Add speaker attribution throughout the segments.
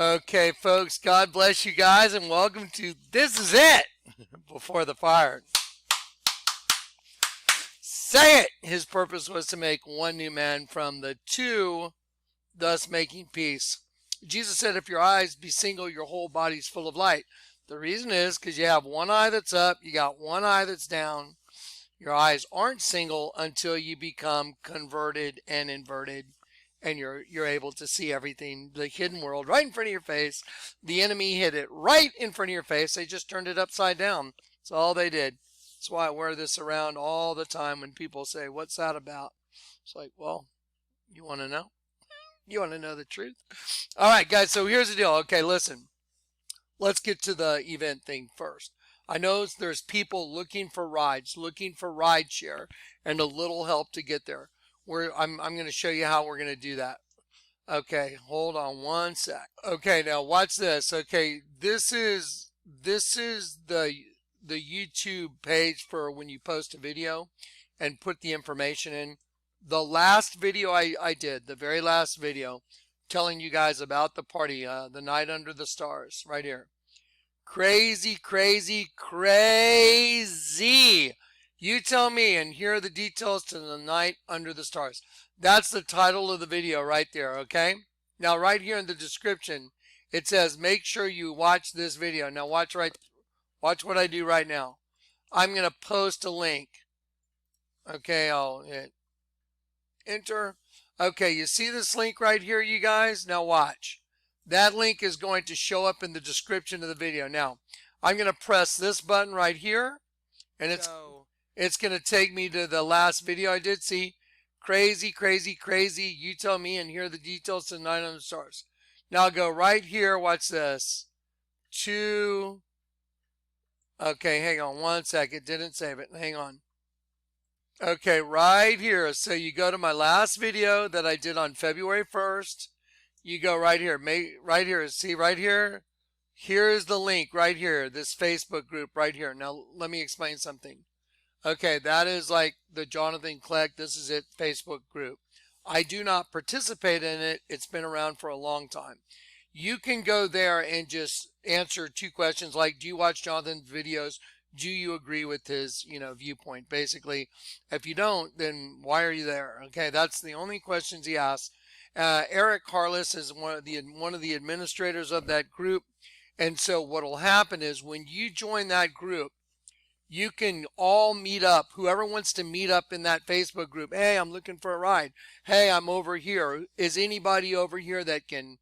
Speaker 1: Okay, folks, God bless you guys and welcome to This Is It Before the Fire. Say it! His purpose was to make one new man from the two, thus making peace. Jesus said, if your eyes be single, your whole body's full of light. The reason is because you have one eye that's up, you got one eye that's down. Your eyes aren't single until you become converted and inverted. And you're able to see everything, the hidden world right in front of your face. The enemy hid it right in front of your face. They just turned it upside down. That's all they did. That's why I wear this around all the time when people say, what's that about? It's like, well, you want to know? You want to know the truth? All right, guys, so here's the deal. Okay, listen. Let's get to the event thing first. I know there's people looking for rides, looking for ride share, and a little help to get there. I'm going to show you how we're going to do that. Okay, hold on one sec. Okay, now watch this. Okay, this is the YouTube page for when you post a video and put the information in. The last video I did, the very last video, telling you guys about the party, the night under the stars, right here. Crazy, crazy, crazy. You tell me, and here are the details to the night under the stars. That's the title of the video right there, okay? Now, right here in the description, it says, make sure you watch this video. Now, watch what I do right now. I'm going to post a link. Okay, I'll hit enter. Okay, you see this link right here, you guys? Now, watch. That link is going to show up in the description of the video. Now, I'm going to press this button right here, and it's going to take me to the last video I did. See, crazy, crazy, crazy. You tell me, and here are the details to 900 stars. Now I'll go right here. Watch this. Okay, hang on one second. Didn't save it. Hang on. Okay, right here. So you go to my last video that I did on February 1st. You go right here. Right here. See right here? Here's the link right here. This Facebook group right here. Now let me explain something. Okay, that is like the Jonathan Kleck, This Is It Facebook group. I do not participate in it. It's been around for a long time. You can go there and just answer two questions like, do you watch Jonathan's videos? Do you agree with his, viewpoint? Basically, if you don't, then why are you there? Okay, that's the only questions he asks. Eric Carlos is one of the administrators of that group. And so what will happen is when you join that group, you can all meet up. Whoever wants to meet up in that Facebook group. Hey, I'm looking for a ride. Hey, I'm over here. Is anybody over here that can,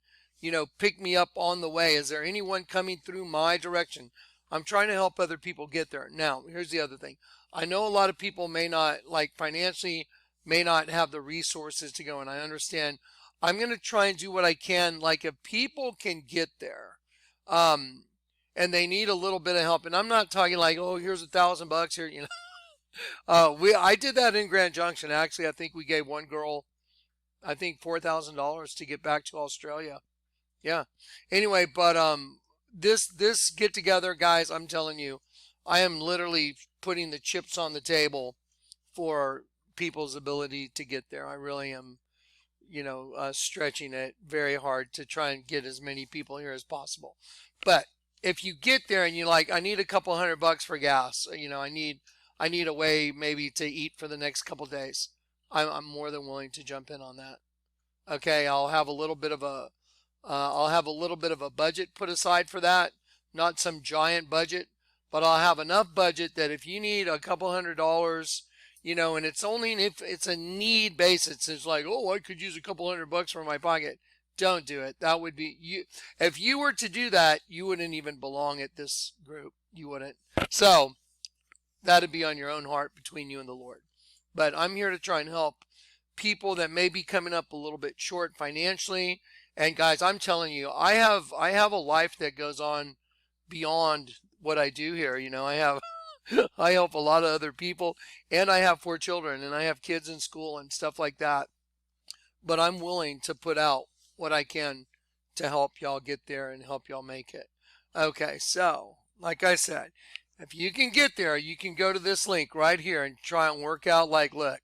Speaker 1: pick me up on the way? Is there anyone coming through my direction? I'm trying to help other people get there. Now, here's the other thing. I know a lot of people may not, financially, may not have the resources to go, and I understand. I'm going to try and do what I can. Like, if people can get there, and they need a little bit of help. And I'm not talking like, oh, here's $1,000 here, I did that in Grand Junction. Actually, I think we gave one girl, I think $4,000 to get back to Australia. Yeah. Anyway, but this get together, guys, I'm telling you, I am literally putting the chips on the table for people's ability to get there. I really am, stretching it very hard to try and get as many people here as possible. But if you get there and you're like, I need a couple $100 for gas, I need a way maybe to eat for the next couple days, I'm more than willing to jump in on that. Okay, I'll have a little bit of a budget put aside for that. Not some giant budget, but I'll have enough budget that if you need a couple $100, and it's only if it's a need basis, it's like, oh, I could use a couple $100 from my pocket. Don't do it. That would be you. If you were to do that, you wouldn't even belong at this group. You wouldn't. So that'd be on your own heart between you and the Lord. But I'm here to try and help people that may be coming up a little bit short financially. And guys, I'm telling you, I have a life that goes on beyond what I do here. I help a lot of other people, and I have 4 children, and I have kids in school and stuff like that. But I'm willing to put out what I can to help y'all get there and help y'all make it. Okay, so like I said, if you can get there, you can go to this link right here and try and work out like, look,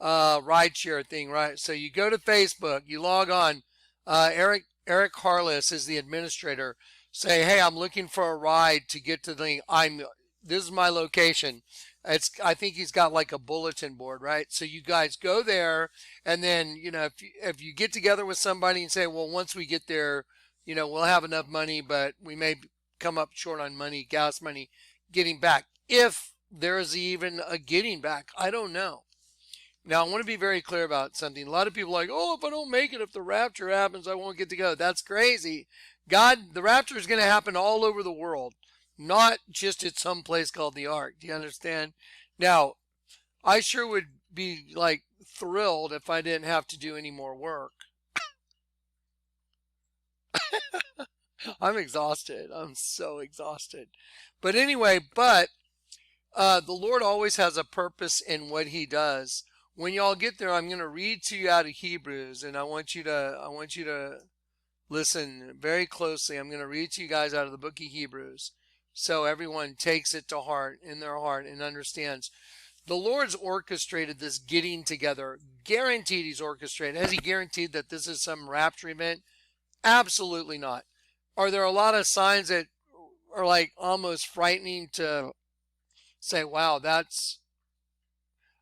Speaker 1: rideshare thing, right? So you go to Facebook, you log on. Eric Eric Harless is the administrator. Say, hey, I'm looking for a ride to get to the. This is my location. I think he's got like a bulletin board, right? So you guys go there, and then if you get together with somebody and say, well, once we get there, we'll have enough money, but we may come up short on money, gas money, getting back. If there is even a getting back, I don't know. Now, I want to be very clear about something. A lot of people are like, oh, if I don't make it, if the rapture happens, I won't get to go. That's crazy. The rapture is going to happen all over the world, not just at some place called the Ark. Do you understand? Now, I sure would be like thrilled if I didn't have to do any more work. I'm exhausted. I'm so exhausted. But anyway, the Lord always has a purpose in what he does. When y'all get there, I'm going to read to you out of Hebrews, and I want you to listen very closely. I'm going to read to you guys out of the book of Hebrews, so everyone takes it to heart, in their heart, and understands. The Lord's orchestrated this getting together. Guaranteed he's orchestrated. Has he guaranteed that this is some rapture event? Absolutely not. Are there a lot of signs that are like almost frightening to say, wow,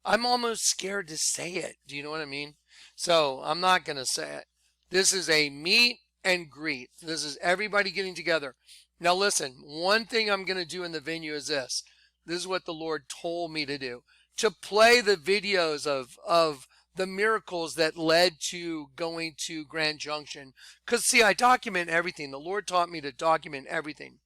Speaker 1: I'm almost scared to say it. Do you know what I mean? So I'm not going to say it. This is a meet and greet. This is everybody getting together. Now listen, one thing I'm going to do in the venue is this. This is what the Lord told me to do. To play the videos of the miracles that led to going to Grand Junction. Because see, I document everything. The Lord taught me to document everything.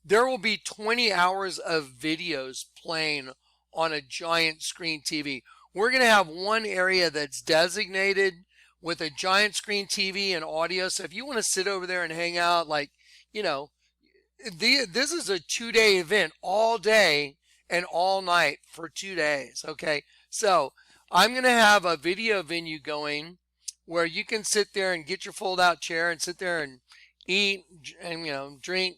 Speaker 1: There will be 20 hours of videos playing on a giant screen TV. We're going to have one area that's designated with a giant screen TV and audio. So if you want to sit over there and hang out, this is a 2-day event, all day and all night for 2 days. Okay. So I'm going to have a video venue going where you can sit there and get your fold out chair and sit there and eat and, drink,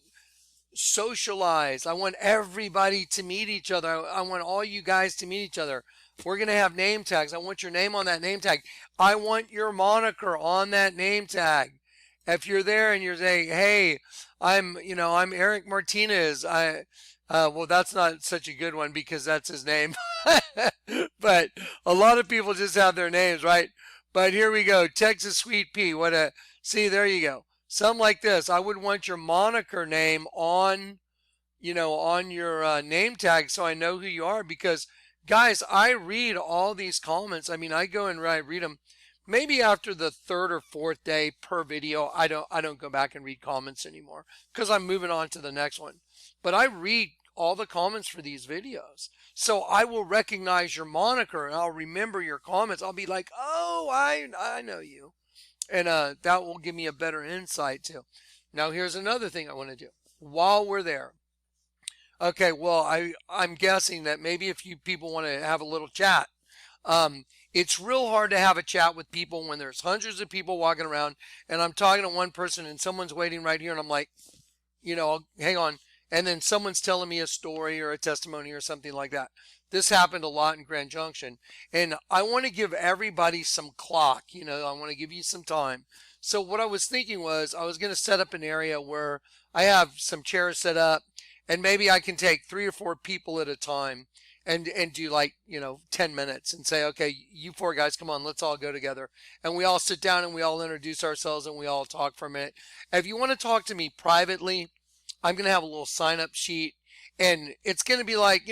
Speaker 1: socialize. I want everybody to meet each other. I want all you guys to meet each other. We're going to have name tags. I want your name on that name tag. I want your moniker on that name tag. If you're there and you're saying, hey, I'm Eric Martinez. Well, that's not such a good one because that's his name. But a lot of people just have their names, right? But here we go. Texas Sweet Pea. See, there you go. Something like this. I would want your moniker name on your name tag so I know who you are, because guys, I read all these comments. I mean, I go and read them. Maybe after the 3rd or 4th day per video, I don't go back and read comments anymore because I'm moving on to the next one. But I read all the comments for these videos. So I will recognize your moniker and I'll remember your comments. I'll be like, oh, I know you. And that will give me a better insight too. Now here's another thing I want to do while we're there. Okay, well, I'm guessing that maybe if you people want to have a little chat, it's real hard to have a chat with people when there's hundreds of people walking around and I'm talking to one person and someone's waiting right here and I'm like, hang on. And then someone's telling me a story or a testimony or something like that. This happened a lot in Grand Junction. And I want to give everybody some clock. I want to give you some time. So what I was thinking was I was going to set up an area where I have some chairs set up and maybe I can take 3 or 4 people at a time and do 10 minutes and say, okay, you 4 guys, come on, let's all go together. And we all sit down and we all introduce ourselves and we all talk for a minute. If you want to talk to me privately, I'm going to have a little sign up sheet and it's going to be like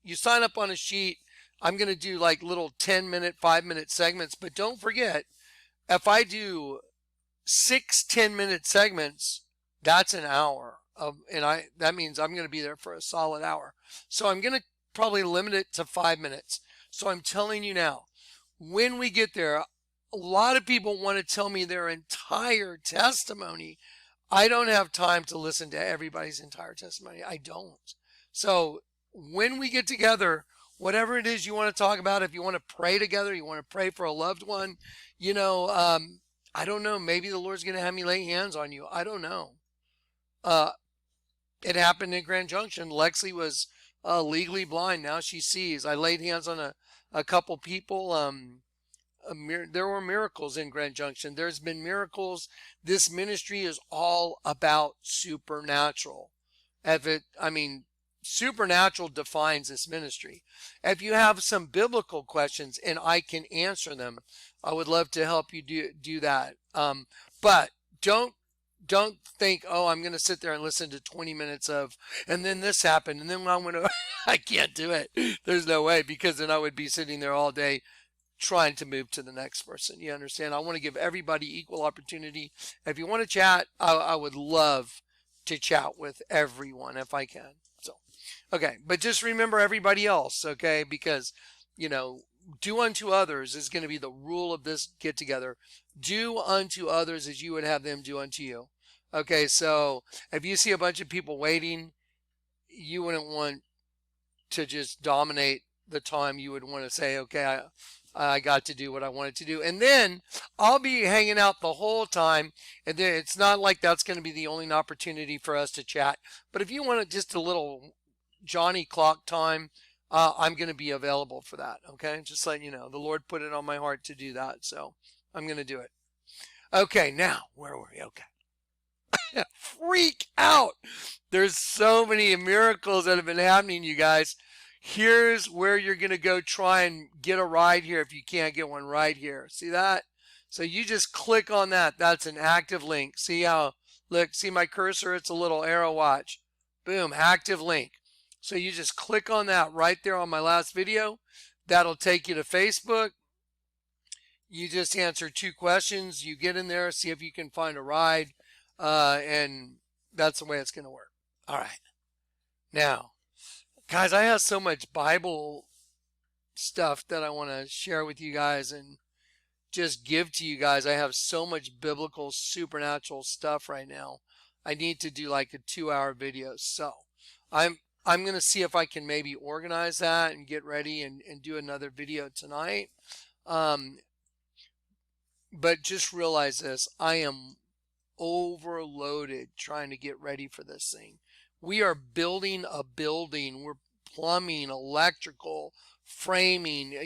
Speaker 1: you sign up on a sheet. I'm going to do like little 10-minute, 5-minute segments, but don't forget, if I do 6 10-minute segments, that's an hour that means I'm going to be there for a solid hour. So I'm going to probably limit it to 5 minutes. So I'm telling you now, when we get there, a lot of people want to tell me their entire testimony. I don't have time to listen to everybody's entire testimony. I don't. So when we get together, whatever it is you want to talk about, if you want to pray together, you want to pray for a loved one, I don't know. Maybe the Lord's going to have me lay hands on you. I don't know. It happened in Grand Junction. Lexi was legally blind. Now she sees. I laid hands on a couple people. there were miracles in Grand Junction. There's been miracles. This ministry is all about supernatural. Supernatural defines this ministry. If you have some biblical questions and I can answer them, I would love to help you do that. But don't think, oh, I'm going to sit there and listen to 20 minutes of, and then this happened, and then I'm going to, I can't do it. There's no way, because then I would be sitting there all day trying to move to the next person. You understand? I want to give everybody equal opportunity. If you want to chat, I would love to chat with everyone if I can. So, okay. But just remember everybody else, okay? Because, do unto others is going to be the rule of this get together. Do unto others as you would have them do unto you. Okay, so if you see a bunch of people waiting, you wouldn't want to just dominate the time. You would want to say, okay, I got to do what I wanted to do. And then I'll be hanging out the whole time. And then it's not like that's going to be the only opportunity for us to chat. But if you want just a little Johnny clock time, I'm going to be available for that. Okay, just letting you know. The Lord put it on my heart to do that. So I'm going to do it. Okay, now, where were we? Okay. Freak out. There's so many miracles that have been happening, you guys. Here's where you're going to go try and get a ride here if you can't get one right here. See that? So you just click on that. That's an active link. See how, look, see my cursor? It's a little arrow, watch. Boom, active link. So you just click on that right there on my last video. That'll take you to Facebook. You just answer 2 questions. You get in there, see if you can find a ride. And that's the way it's going to work. All right. Now, guys, I have so much Bible stuff that I want to share with you guys and just give to you guys. I have so much biblical, supernatural stuff right now. I need to do like a 2-hour video. So I'm going to see if I can maybe organize that and get ready and do another video tonight. But just realize this, I am overloaded trying to get ready for this thing. We are building a building. We're plumbing, electrical, framing,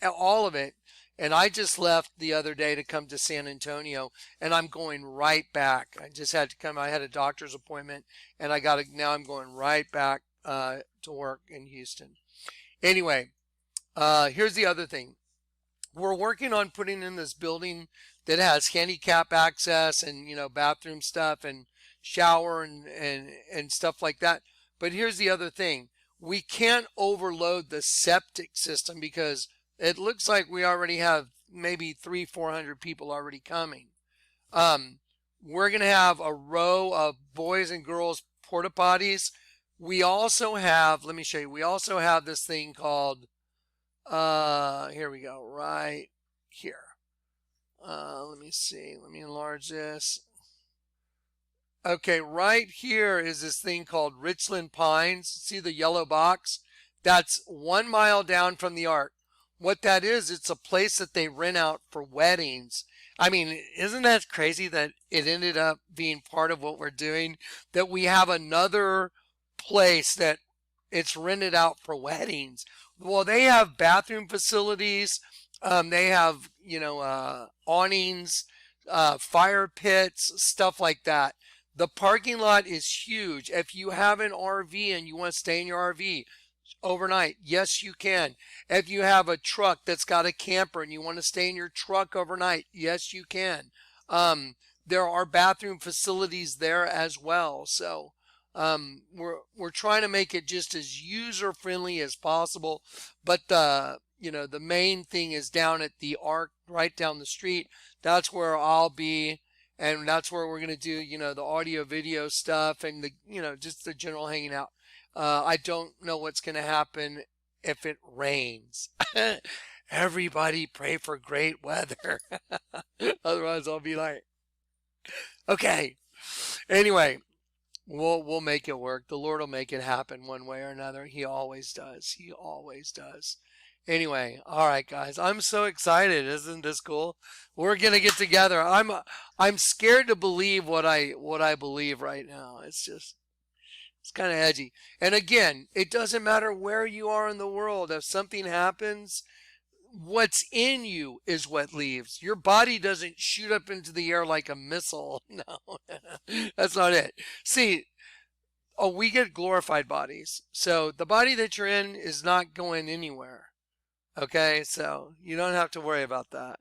Speaker 1: all of it. And I just left the other day to come to San Antonio, and I'm going right back. I just had to come. I had a doctor's appointment, and now I'm going right back to work in Houston. Anyway, here's the other thing. We're working on putting in this building that has handicap access and, bathroom stuff and shower and stuff like that. But here's the other thing. We can't overload the septic system because it looks like we already have maybe 300-400 people already coming. We're going to have a row of boys and girls porta potties. We also have, let me show you, we also have this thing called, here we go, right here. Let me see, let me enlarge this. Okay, right here is this thing called Richland Pines. See the yellow box? That's 1 mile down from the Ark. What that is, it's a place that they rent out for weddings. I mean, isn't that crazy that it ended up being part of what we're doing? That we have another place that it's rented out for weddings. Well, they have bathroom facilities. They have, awnings, fire pits, stuff like that. The parking lot is huge. If you have an RV and you want to stay in your RV overnight, yes, you can. If you have a truck that's got a camper and you want to stay in your truck overnight, yes, you can. There are bathroom facilities there as well. So we're trying to make it just as user friendly as possible. But the main thing is down at the Ark, right down the street. That's where I'll be. And that's where we're going to do, the audio video stuff and just the general hanging out. I don't know what's going to happen if it rains. Everybody pray for great weather. Otherwise I'll be like, okay. Anyway, we'll make it work. The Lord will make it happen one way or another. He always does. He always does. Anyway, all right, guys, I'm so excited. Isn't this cool? We're gonna get together. I'm scared to believe what I believe right now. It's kind of edgy. And again, it doesn't matter where you are in the world. If something happens, what's in you is what leaves. Your body doesn't shoot up into the air like a missile. No, that's not it. See, oh, we get glorified bodies. So the body that you're in is not going anywhere. Okay, so you don't have to worry about that.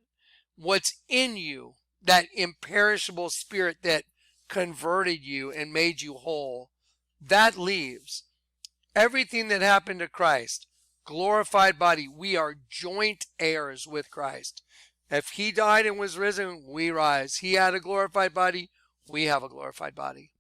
Speaker 1: What's in you, that imperishable spirit that converted you and made you whole, that leaves. Everything that happened to Christ, glorified body, we are joint heirs with Christ. If he died and was risen, we rise. He had a glorified body, we have a glorified body.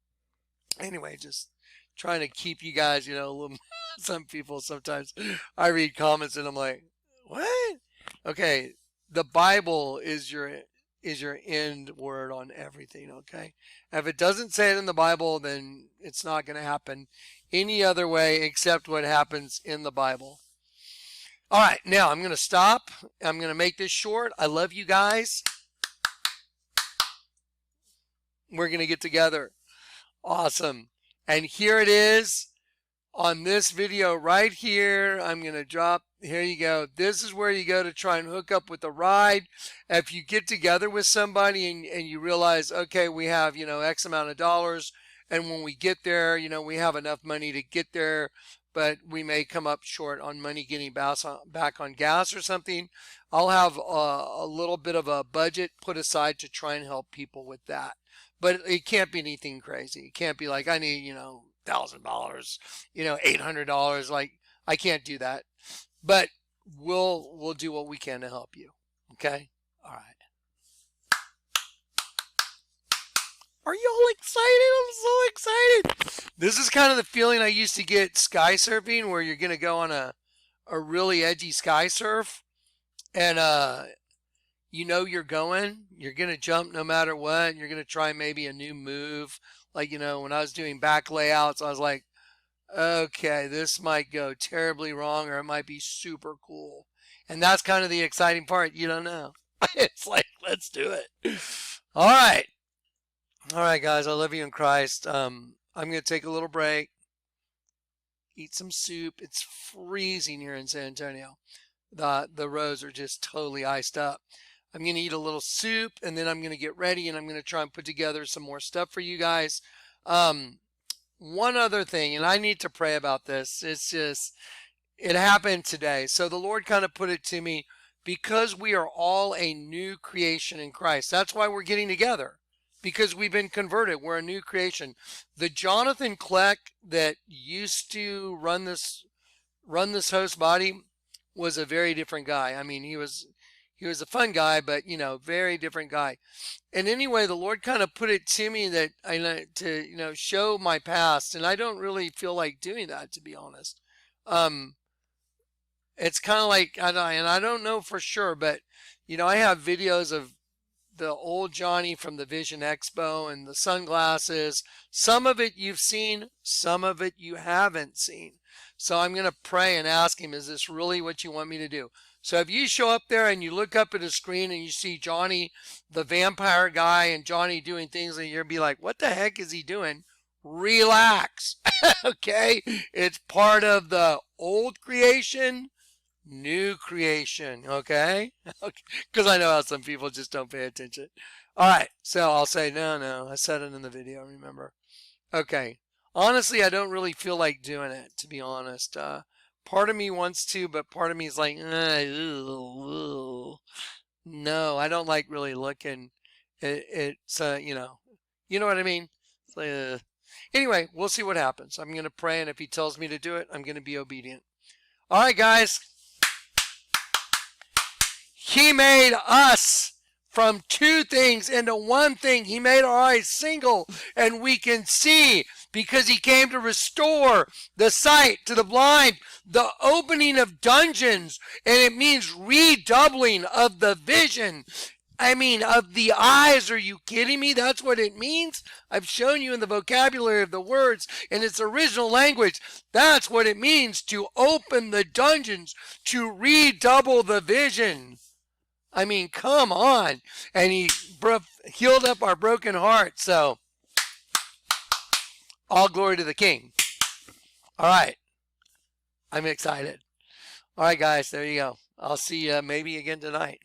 Speaker 1: Anyway, just trying to keep you guys, a little, some people sometimes I read comments and I'm like, what? Okay, the Bible is your end word on everything, okay? If it doesn't say it in the Bible, then it's not going to happen any other way except what happens in the Bible. All right, now I'm going to stop. I'm going to make this short. I love you guys. We're going to get together. Awesome. And here it is on this video right here. I'm going to drop. Here you go. This is where you go to try and hook up with a ride. If you get together with somebody and you realize, okay, we have, X amount of dollars. And when we get there, we have enough money to get there, but we may come up short on money getting back on gas or something. I'll have a little bit of a budget put aside to try and help people with that. But it can't be anything crazy. It can't be like, I need, $1,000, $800. Like, I can't do that. But we'll do what we can to help you. Okay? All right. Are you all excited? I'm so excited. This is kind of the feeling I used to get sky surfing, where you're going to go on a really edgy sky surf. And, you're going to jump no matter what. And you're going to try maybe a new move. Like, when I was doing back layouts, I was like, okay, this might go terribly wrong, or it might be super cool. And that's kind of the exciting part. You don't know. It's like, let's do it. All right. All right, guys, I love you in Christ. I'm going to take a little break, eat some soup. It's freezing here in San Antonio. The roads are just totally iced up. I'm going to eat a little soup, and then I'm going to get ready, and I'm going to try and put together some more stuff for you guys. One other thing, and I need to pray about this. It happened today. So the Lord kind of put it to me, because we are all a new creation in Christ. That's why we're getting together, because we've been converted. We're a new creation. The Jonathan Kleck that used to run this host body was a very different guy. I mean, he was a fun guy, but very different guy. And anyway, the Lord kind of put it to me that to show my past, and I don't really feel like doing that, to be honest. It's kind of like, and I don't know for sure, but I have videos of the old Johnny from the Vision Expo and the sunglasses. Some of it you've seen, some of it you haven't seen. So I'm going to pray and ask him, is this really what you want me to do? So if you show up there and you look up at a screen and you see Johnny, the vampire guy, and Johnny doing things, and you'll be like, what the heck is he doing? Relax. Okay? It's part of the old creation, new creation. Okay? Because I know how some people just don't pay attention. All right. So I'll say, no. I said it in the video, remember? Okay. Honestly, I don't really feel like doing it, to be honest. Part of me wants to, but part of me is like, no, I don't like really looking. It's, you know what I mean? It's like, anyway, we'll see what happens. I'm going to pray, and if he tells me to do it, I'm going to be obedient. All right, guys. He made us from two things into one thing. He made our eyes single, and we can see, because he came to restore the sight to the blind, the opening of dungeons, and it means redoubling of the vision. I mean, of the eyes. Are you kidding me? That's what it means. I've shown you in the vocabulary of the words in its original language. That's what it means to open the dungeons, to redouble the vision. I mean, come on. And he healed up our broken hearts. So, all glory to the King. All right. I'm excited. All right, guys. There you go. I'll see you maybe again tonight.